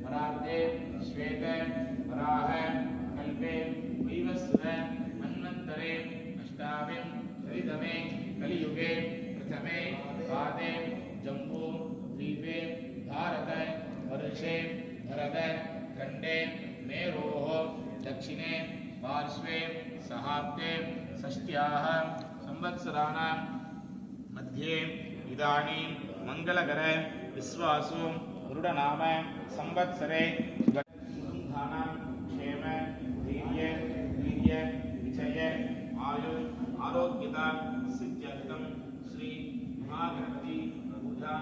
परार्धे श्वेते वराह कल्पे वैवस्वत मन्वन्तरे अष्टाविंशतितमे कलियुगे प्रथमे पादे जम्बू द्वीपे भारत वर्षे भरत खण्डे मेरोः दक्षिणे पार्श्वे सहाब्दे षष्ट्याः संवत्सराणां मध्ये इदानीं मंगलकर विश्वासु रुडनाम संवत्सरे सुगन्धानां क्षेम वीर्य विजय आयु आरोग्यता सिद्ध्यर्थं श्री महागणपति बुद्धां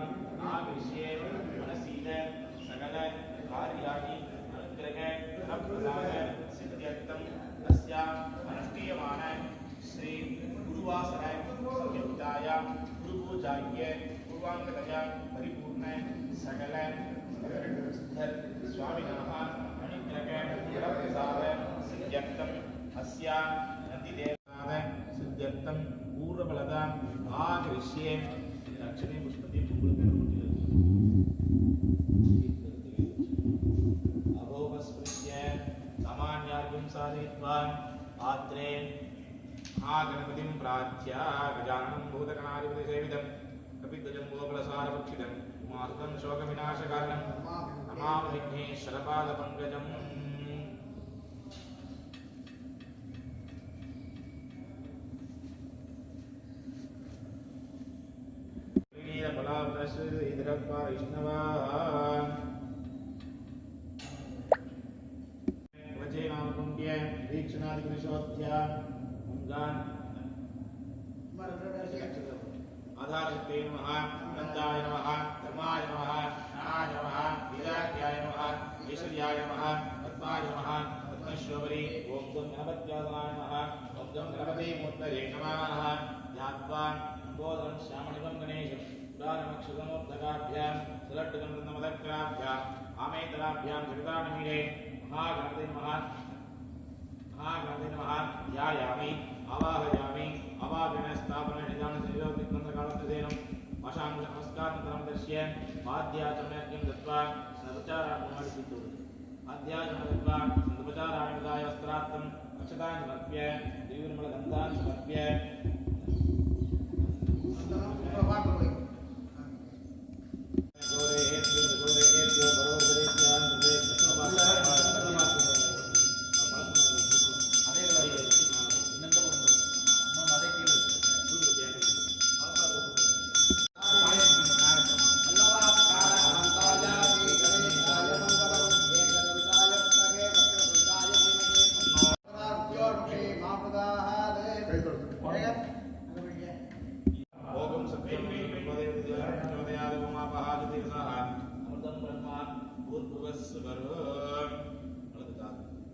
आविश्ये मनसीद सकल कार्याणि अनुग्रह फलप्रदान सिद्ध्यर्थं तस्या अनुष्ठीयमान श्री गुरुवासर संयुक्ताय गुरुपूजाय पूर्वांगतया परिपूर्ण सकल सिद्धर स्वामिनः अनुग्रह फलप्रसाद सिद्ध्यर्थं अस्या नन्दिदेवताः सिद्ध्यर्थं पूर्वफलदा आगमिष्ये दक्षिणे पुष्पति अभोपस्पृश्य सामान्यार्घ्यं साधयित्वा आत्रे महागणपतिं प्रार्थ्य गजाननं भूतगणाधिपतिसेवितं कपिध्वजम्बोफलसारभक्षितं उमासुतं शोकविनाशकारणं नमामि विघ्नेश्वरपादपङ्कजम् आधारशक्ते नमः नन्दाय नमः धर्माय नमः ज्ञानाय नमः वीराख्याय नमः ऐश्वर्याय नमः पद्माय नमः पद्मश्वरी ओम गं गणपत्याय नमः ओम गं गणपते मूर्तये नमः ध्यात्वा बोधं श्यामणिवं गणेशं पुराणमक्षुतमोक्तकाभ्यां सुलट्टुकं नमदक्राभ्यां आमेतराभ्यां जगदानमीरे महागणपते नमः ध्यायामि आवाहयामि अवागण स्थापन निदान संयोगितमन्त्रकालत्रदेनं पाशां नमस्कारं दर्श्य पाद्याचमनज्ञं दत्वा सर्वचाराणि आद्याचमनं दत्वा सर्वचाराणि विदाय वस्त्रार्थम् अक्षतान् समर्प्य दिव्यनिर्मलगन्धान् समर्प्य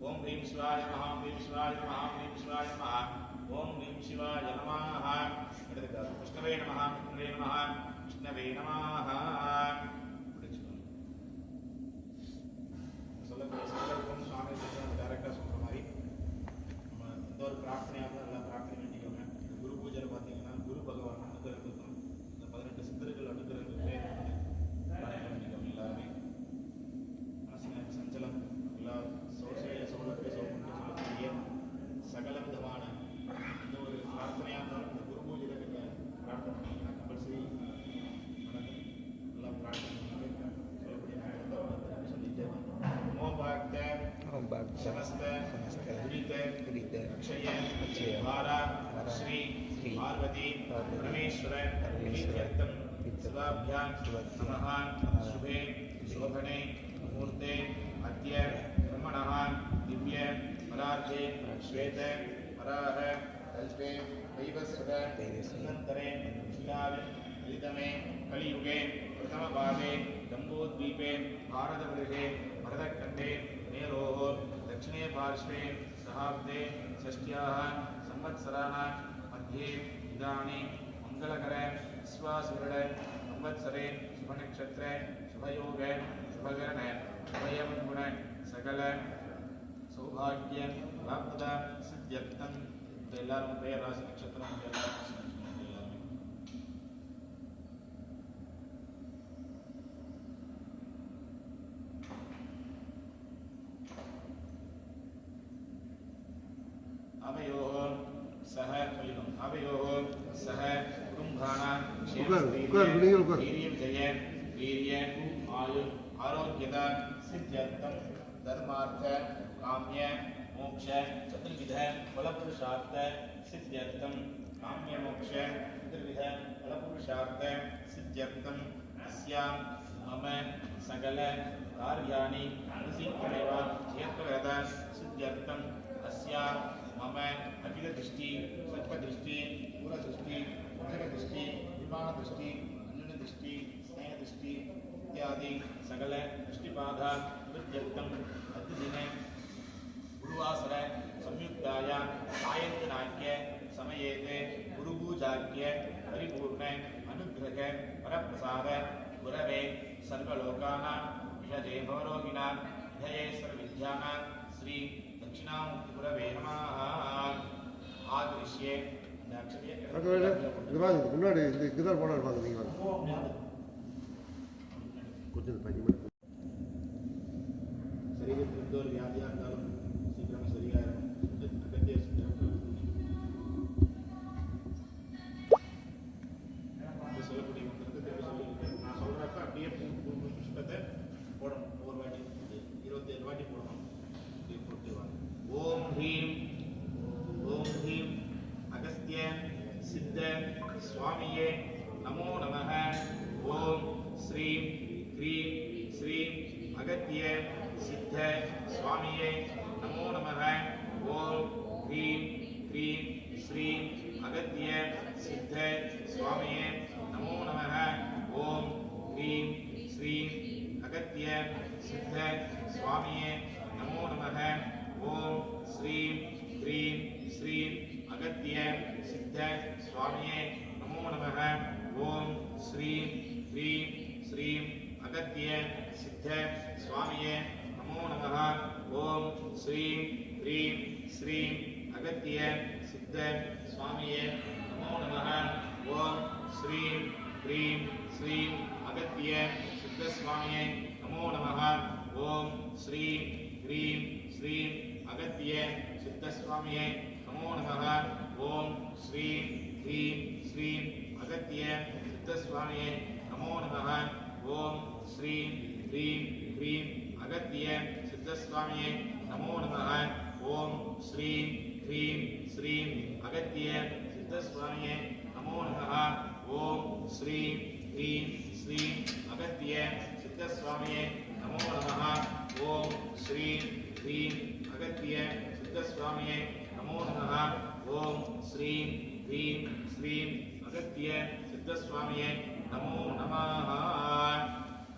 ओम ह्रीं शिवाय नमः ओम ह्रीं शिवाय नमः ओम ह्रीं शिवाय नमः ओम ह्रीं शिवाय नमः विष्णवे नमः विष्णवे नमः विष्णवे नमः சொல்லக்கூடிய சுவாமி டைரக்டாக சொல்கிற மாதிரி நம்ம எந்த ஒரு பிரார்த்தனையாக எல்லாம் பிரார்த்தனை வேண்டிக்கோங்க. குரு பூஜையில் பார்த்தீங்கன்னா குரு பகவான் அனுகிரகத்துக்கும் இந்த 18 சித்தர்கள் அனுகிரகத்துக்குமே பிரார்த்தனை வேண்டிக்கோங்க. எல்லாருமே மனசின சஞ்சலம் எல்லா சோழத்தை சொல்லக்கூடிய சகல விதமான இந்த ஒரு பிரார்த்தனையாக இருந்தாலும் இந்த குரு பூஜையில் நீங்கள் பிரார்த்தனை பண்ணிங்கன்னா கம்பல்சரி நடக்கும். எல்லாம் பிரார்த்தனை சொல்லக்கூடிய சொல்லிட்டு ओम भक्त समस्त दुरित अक्षय भारा श्री पार्वती परमेश्वर नित्यं शिवाभ्यां नमः शुभे शोभने मुहूर्ते अद्य ब्रह्मणः दिव्य परार्धे श्वेत वराह कल्पे वैवस्वत अनन्तरे अष्टाविंशतितमे कलियुगे प्रथमपादे जम्बूद्वीपे भारतवर्षे भरतखण्डे मेरोः दक्षिणे पार्श्वे सहाब्दे षष्ट्याः संवत्सराणां मध्ये इदानीं मंगलकर विश्वासुरुड संवत्सरे शुभनक्षत्रे शुभयोगे शुभकरण शुभयमगुण सकल सौभाग्य प्राप्त सिद्ध्यर्थं எல்லாரும் பேர் ராசி நட்சத்திரம் எல்லாரும் वीर्य विजय वीर्य आयु आरोग्यता सिद्ध्यर्थम धर्मार्थ काम्य मोक्ष चतुर्विध फलपुरुषार्थ सिद्ध्यर्थम काम्य मोक्ष चतुर्विध फलपुरुषार्थ सिद्ध्यर्थम अस्यां मम सकल कार्याणि अनुशीघ्रमेव क्षेत्रगत सिद्ध्यर्थम अस्यां मम अखिलदृष्टि सर्पदृष्टि दूरदृष्टि वंशकदृष्टि विमानदृष्टि अन्यदृष्टि स्नेहदृष्टि इत्यादि सकल दृष्टिबाधा निवृत्त्यर्थम अद्यदिने गुरुवासर संयुक्तायां सायन्तनाट्य समयेते गुरुपूजाख्य परिपूर्ण अनुग्रह वरप्रसाद गुरवे सर्वलोकानां विषजे भवरोगिणां विधये सर्वविद्यानां श्री दक्षिणामूर्ति गुरवे नमः आदृश्ये முன்னாடி இந்த இதுதான் போனார் பாருங்க நீங்க கொஞ்சம் பஞ்சு சரீரத்தில் எந்த ஒரு வியாதியாக இருந்தாலும் சீக்கிரம் சரியாயிரும் அகத்திய சொல்லக்கூடிய மந்திரத்தை சொல்லியிருக்கேன் நான் சொல்றப்ப அப்படியே புஷ்பத்தை போடணும் ஒவ்வொரு வாட்டி 27 வாட்டி போடணும் அப்படியே போட்டு வாங்க ஓம் ஹ்ரீம் अगस्त्य सिद्ध स्वामिये नमो नमः ओम श्रीं क्रीं श्रीं अगस्त्य सिद्ध स्वामिये नमो नमः ओम क्रीं क्रीं श्रीं अगस्त्य सिद्ध स्वामिये नमो नमः ओम क्रीं श्रीं अगस्त्य सिद्ध स्वामिये नमो नमः ओम श्रीं क्रीं श्रीं अगत्य सिद्ध स्वामिये नमो नमः ओम श्रीं क्रीं श्रीं अगत्य सिद्ध स्वामिये नमो नमः ओम श्रीं क्रीं श्रीं अगत्य सिद्ध स्वामिये नमो नमः ओम श्रीं क्रीं श्रीं अगत्य सिद्ध स्वामिये नमो नमः ओम श्रीं क्रीं श्रीं अगत्य सिद्ध स्वामिये नमो नमः ओम श्रीं क्रीं श्रीं अगत्य सिद्धस्वामिये नमो नमः ओम श्रीं क्रीं क्रीं अगत्य सिद्धस्वामिये नमो नमः ओम श्रीं क्रीं श्रीं अगत्य सिद्धस्वामिये नमो नमः ओम श्रीं क्रीं श्रीं अगत्य सिद्धस्वामिये नमो नमः ओम श्रीं क्रीं अगत्य सिद्धस्वामिये नमो नमः ओम श्रीं क्रीं श्रीं अगत्य सिद्धस्वामिये नमो नमः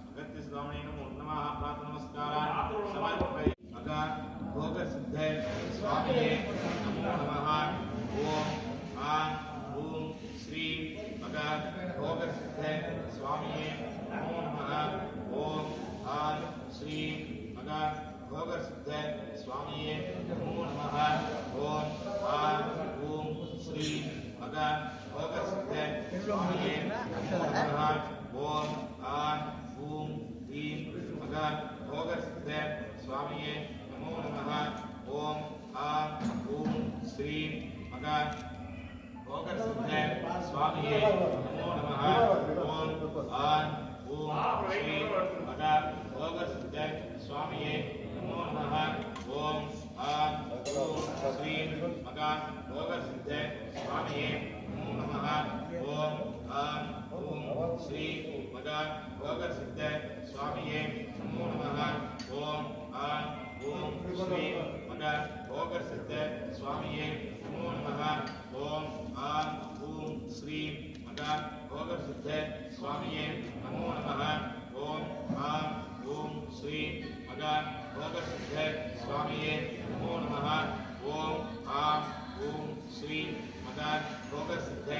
अगत्य स्वामिये नमो नमः प्रातः नमस्कारान् समर्पयामि मगा भोग सिद्ध स्वामिये नमो नमः ओम आं ओम श्रीं मगा भोग सिद्ध स्वामिये नमो नमः ओम आं श्रीं मगा भोग सिद्ध स्वामिये नमो नमः ओम आं ओम श्री मगा भोग सिद्ध स्वामिये नमो नमः ओम आं ओम ह्रीं मगा भोग सिद्ध स्वामिये नमो नमः ओम आं ओम श्री मगा भोग सिद्ध स्वामिये नमो नमः ओम आं ओम श्री मगा भोग सिद्ध स्वामिये नमो नमः ओम आं ओम श्री मगा भोग सिद्ध स्वामिये नमो नमः ओम आं ओम श्री मगा भोग सिद्ध स्वामिये नमो नमः ओम आं ओम श्री मगा भोग सिद्ध स्वामिये नमो नमः ओम आं ओम श्री मगा भोग सिद्ध स्वामिये नमो नमः ओम आं ओम श्री मगा भोग सिद्ध स्वामिये नमो नमः ओम आं ओम श्री मगा भोग सिद्ध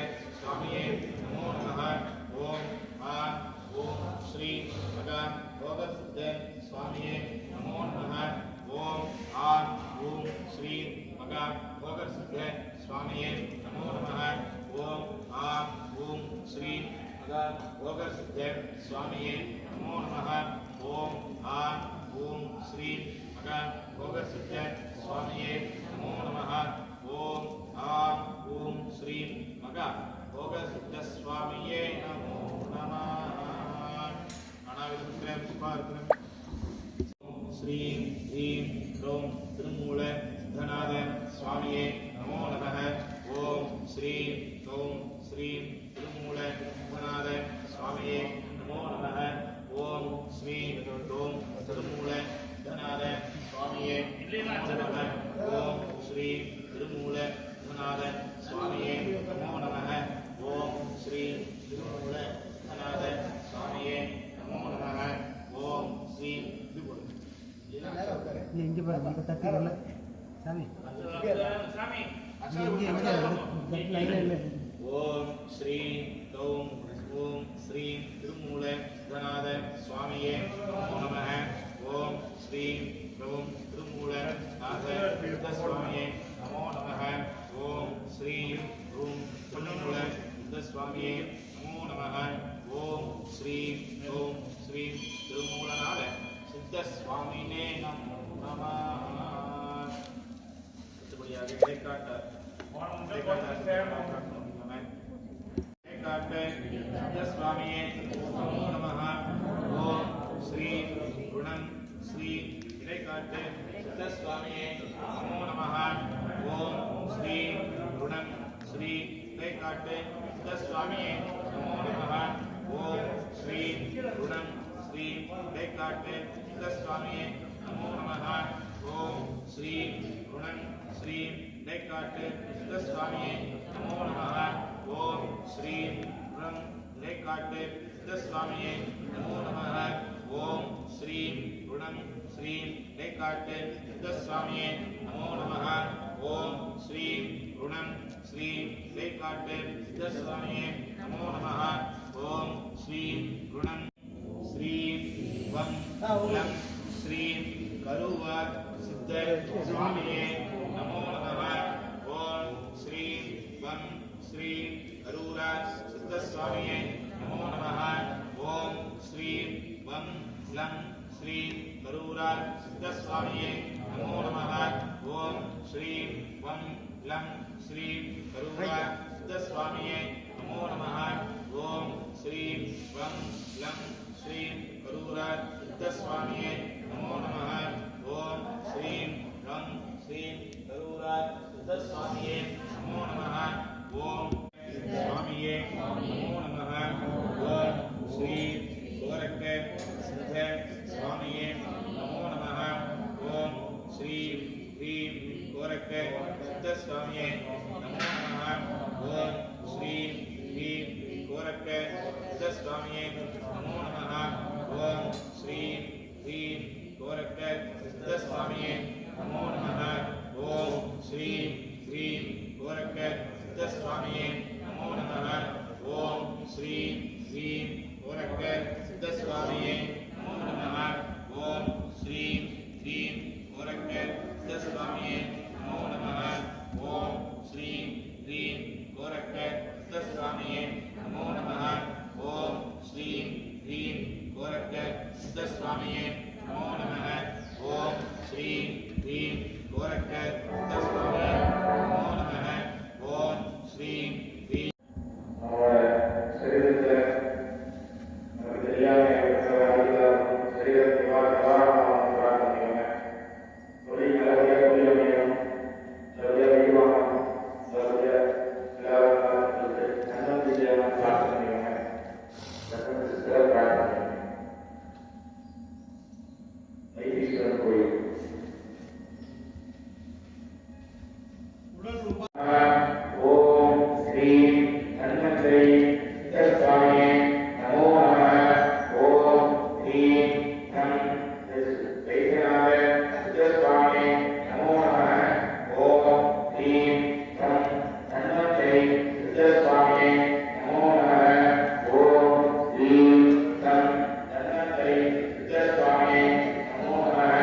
स्वामिये नमो नमः ओम आं ओम श्री मगा भोग सिद्ध स्वामिये नमो नमः ओम आं ओम श्री मगा भोग सिद्ध स्वामिये नमो नमः ओम आं ओम श्री मगा भोग सिद्ध स्वामिये नमो नमः ओम आं ओम श्री मगा भोग सिद्ध स्वामिये नमो नमः ओम आं ओम श्री मगा भोग सिद्ध स्वामिये नमो नमः திருமூல தனாத சுவாமியே நமோ ஓம் ஸ்ரீ திருமூல தனாத சுவாமியே நமோ நமः ஓம் ஸ்ரீ திருமூல தனாத சுவாமியே நமோ நமः ஓம் ஸ்ரீ இங்கே பாருங்க இப்போ தட்டி வரல சாமி இல்லை ஓம் ஸ்ரீ ஓம் ஓம் ஸ்ரீ திருமூல தனாத சுவாமியே நமோ நமः ஓம் ஸ்ரீ ஓம் திருமூல தனாத சுவாமியே நமோ நமः ஓம் ஸ்ரீ ஓம் திருமூல சுவாமியே நமோ நமः ஓம் ஸ்ரீ ஓம் ஸ்ரீ திருமூலநாத சித்த சுவாமினே நமோ நமः. அடுத்தபடியாக இடைக்காட்டார் சுவாமியே நமோ நமः ஓம் ஸ்ரீ குணம் ஸ்ரீ இடைக்காட்டு சித்த சுவாமியே நமோ நமः ஓம் ஸ்ரீ குணம் ஸ்ரீ இடைக்காட்டு சித்த சுவாமியே நமோ நமः ஓம் ஸ்ரீ குணம் ஸ்ரீ இடைக்காட்டு சித்த சுவாமியே நமோ நமः ஓம் ஸ்ரீ குணம் ஸ்ரீ இடைக்காட்டு சித்த சுவாமியே நமோ நமः ஓம் ஸ்ரீ குணம் இடைக்காட்டு சித்த சுவாமியே நமோ நமः ஓம் ஸ்ரீ குணம் ஸ்ரீ இடைக்காட்டு சித்த சுவாமியே நமோ நமः ஓம் ஸ்ரீ குணம் ஸ்ரீ இடைக்காட்டு சித்த சுவாமியே நமோ நமः ஓம் ஸ்ரீ குணம் ஸ்ரீ வம் லம் ஸ்ரீ கருவ சித்த சுவாமியே நமோ நமः ஓம் ஸ்ரீ வம் ஸ்ரீ கரூர சித்த சுவாமியே நமோ நமः ஓம் ஸ்ரீ வம் லம் ஸ்ரீ கரூர சித்த சுவாமியே நமோ நமः ஓம் ஸ்ரீ வம் லம் ஸ்ரீ கரூர சித்த சுவாமியே நமோ நமः ஓம் ஸ்ரீ வம் லம் ஸ்ரீ கரூர சித்த சுவாமியே நமோ நமः ஓம் ஸ்ரீ வம் ஸ்ரீ கரூர சித்த சுவாமியே நமோ நமः ஓம் சுவாமியே நமோ நமः ஓம் ஸ்ரீ கோரக்க சித்த சுவாமியே நமோ நமः ஓம் ஸ்ரீ ஹ்ரீம் கோரக்க சித்த சுவாமியே நமோ நமः ஓம் ஸ்ரீ ஹ்ரீம் கோரக்க சித்த சுவாமியே நமோ நமः ஓம் ஸ்ரீ ஹ்ரீம் கோரக்க சித்த சுவாமியே நமோ நமः ஓம் ஸ்ரீ ஹ்ரீம் கோரக்க சித்த சுவாமியே நமோ நமः ஓம் ஸ்ரீ ஹ்ரீம் கோரக்க சித்த சுவாமியே நமோ நமः ஓம் ஸ்ரீ ஹ்ரீம் கோரக்க சித்த சுவாமியே நமோ நமः ஓம் ஸ்ரீ ஹ்ரீம் கோரக்க சித்த சுவாமியே நமோ நமः ஓம் ஸ்ரீ ஹ்ரீம் கோரக்க சித்த சுவாமியே நமோ நமः ஓம் ஸ்ரீ ஹ்ரீம் கோரக்க சித்த சுவாமியே நமோ நமः ஓம் ஸ்ரீ ஹ்ரீம் அவங்களோட சரீரத்தை நமக்கு தெரியாம சரீரத்தை நிவாரணமாக பண்ணிக்கோங்க. தொழில் நல்லபடியாக தொழில் அமையணும், நல்லபடியாக வீடுவாங்கணும், நல்லபடியாக எல்லாரும் நன்மை செய்யலாம் பிரார்த்தனை பண்ணிக்கோங்க. பிரார்த்தனை பண்ணிக்கோங்க. வைத்தீஸ்வரன் கோயில் ஓம் ஸ்ரீ தன்வந்திரி சித்தசுவாமியே நமோ நமः ஓம் ஸ்ரீ தம் வைத்தியநாத சித்தசுவாமியே நமோ நமः ஓம் ஸ்ரீ தம் தன்வந்திரி சித்தசுவாமியே நமோ நமः ஓம் ஸ்ரீ தம் தன்வந்திரி சித்தசுவாமியே நமோ நமः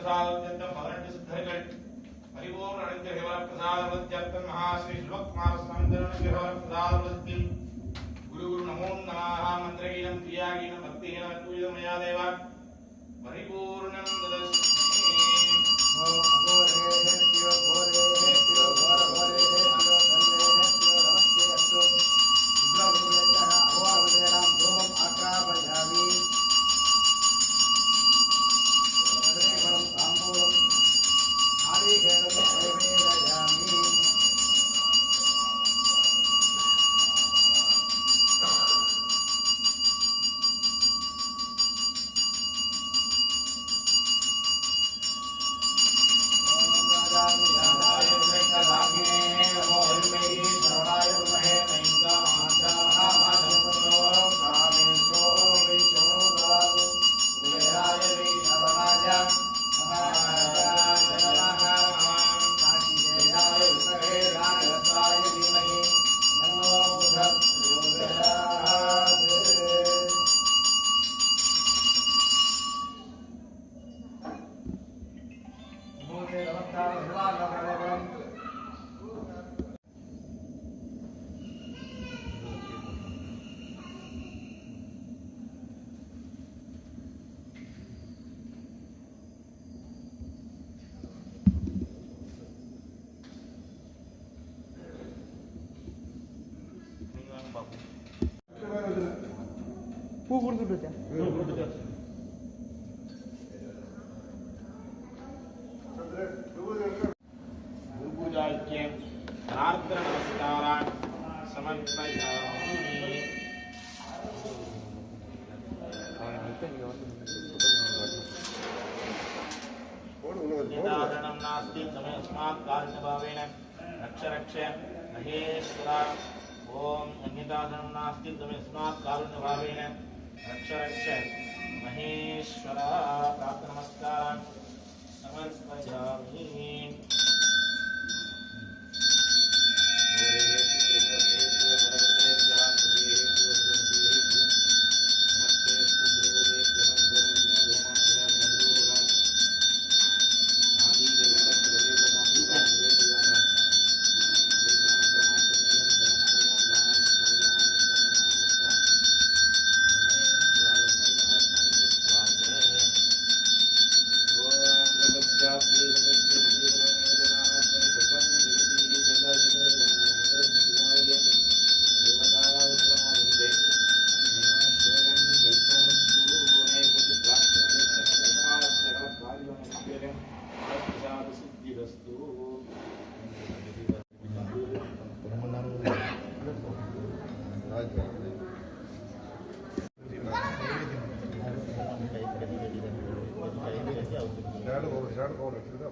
பிரசாதம் 18 சித்தர்கள் பரிபூர்ண அனுகிரக பிரசாதம் மகாஸ்ரீ சிவகுமார சுவாமி பிரசாதம் गुरु नमो नमः मंत्रहीनं क्रियाहीनं भक्तिहीनं पूजितमया देवा परिपूर्णं ददस्मि ओम अघोरेभ्यो घोरेभ्यो घोरघोरेभ्यो धन्येभ्यो नमस्ते अस्तु रुद्रविद्यः अघोरविद्यानां धूमम् आक्रापयामि सर्वेभरं ताम्बूलं नारीकेलं परिवेदयामि பூ கொடுத்துட்டு வச்சேன் गुरुपूजाख्य प्रार्थना नमस्कारान् समर्पयामि निदारणं नास्ति तमेस्मात् कारुण्यभावेन रक्ष रक्ष महेश्वरा ओम अन्यदारणं नास्ति तमेस्मात् कारुण्यभावेन रक्ष रक्ष महेश्वरा प्रार्थना नमस्कारान् समर्पयामि ஷேடு கவுண்ட் வச்சுருக்கா